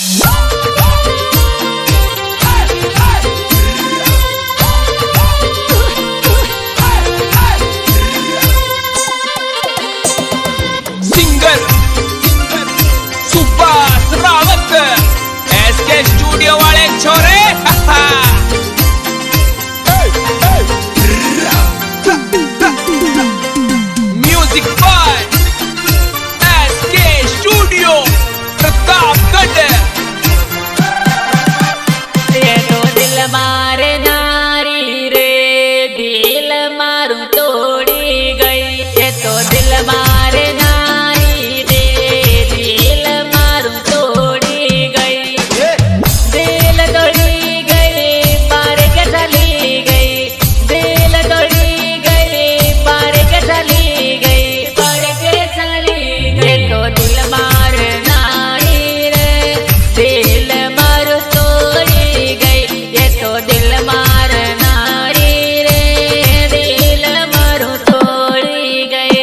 Singer Subhash Rawat SK studio वाले छोरे। Music by SK studio Pratapgarh. ये तो दिल मारे नारी रे, दिल मारू तोड़ी गई। ये तो दिल मारे नारी रे, दिल मारू तोड़ी गई। दिल तोड़ी गई पार के चली गई, दिल तोड़ी गई पार के चली गई, पार के चली गई। ये तो दिल मार नारी रे, दिल मारू तोड़ी गई। ये तो दिल मार नारी रे, दिल मारू तोड़ी गई।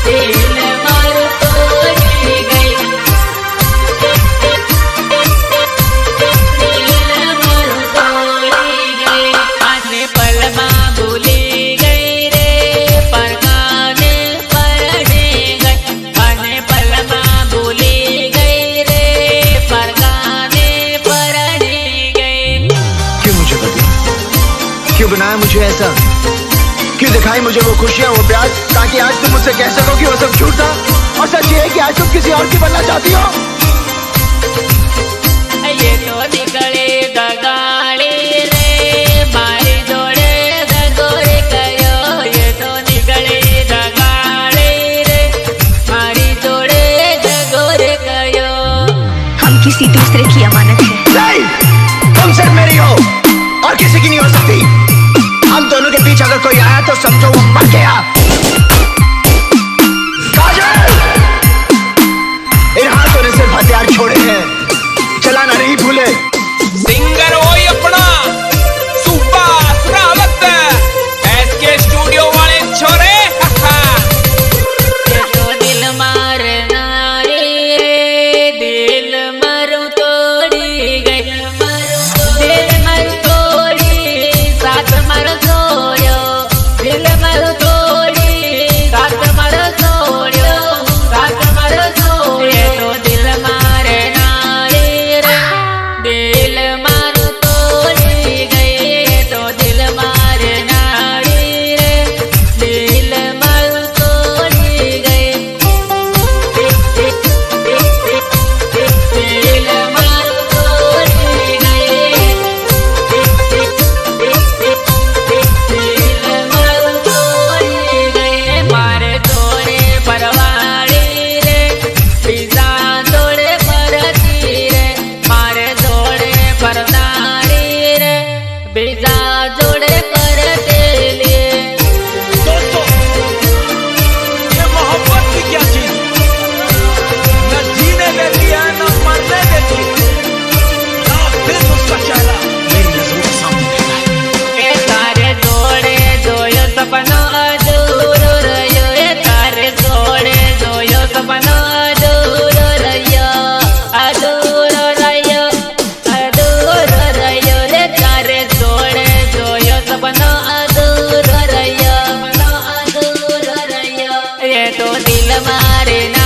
दिल मारू तोड़ी गई, दिल मारू तोड़ी गई। आने पल माँ भूली गई रे, पर गाने पढ़ने गई। आने पल माँ भूली गई रे, पर गाने पढ़ने गई। क्यों मुझे बदला, क्यों बनाया मुझे ऐसा, क्यों दिखाई मुझे वो खुशियाँ वो प्यार, ताकि आज तुम मुझसे कह सको कि वो सब झूठ था और सच ये है कि आज तुम किसी और की बनना चाहती हो। ये तो निकले दगाड़ी रे, मारी जोड़े दगोरे कयो। ये तो निकले दगाड़ी रे, मारी जोड़े दगोरे कयो। हम किसी दूसरे की अमानत है। नहीं, तुम सिर्फ मेरी हो और किसी की नहीं हो सकती। हम दोनों के बीच अगर कोई आया तो समझो वो मर गया। काजल, इन हाथों ने सिर्फ हथियार छोड़े हैं, चलाना नहीं भूले। सिंगर वही अपना सुभाष रावत एसके स्टूडियो वाले छोरे। ये तो दिल मार नारी रे, दिल मारू तोड़ी गई। दिल मारू तोड़ी साथ मार सोयो, दिल मारू तोड़ी साथ मार सोयो, साथ मार सोयो। ये तो दिल मार नारी रे, दिल मारू तोड़ी गई। ये तो दिल मार नारी रे, दिल मारू तोड़ी गई। दिल मारू तोड़ी गई, दिल मारू तोड़ी गई। मारे तोड़े परवाड़ी रे, पिज़्ज़ा तोड़े परती रे। मारे तोड़े परदाड़ी रे, पिज़्ज़ा जोड़े परते लिए। दोस्तों, ये मोहब्बत की क्या चीज, न जीने देती है न मरने देती है, ना फिर उसका चेहरा मेरी नजरों के सामने रहता है। ए तारे जोड़े जोयो सपनो अधूरो रहियो। ए तारे जोड़े जोयो सपनो अधूरो रहियो, अधूरो रहियो, अधूरो रहियो रे। तारे जोड़े जोयो सपनो अधूरो रहियो, सपनो अधूरो रहियो। ये तो दिल मारे ना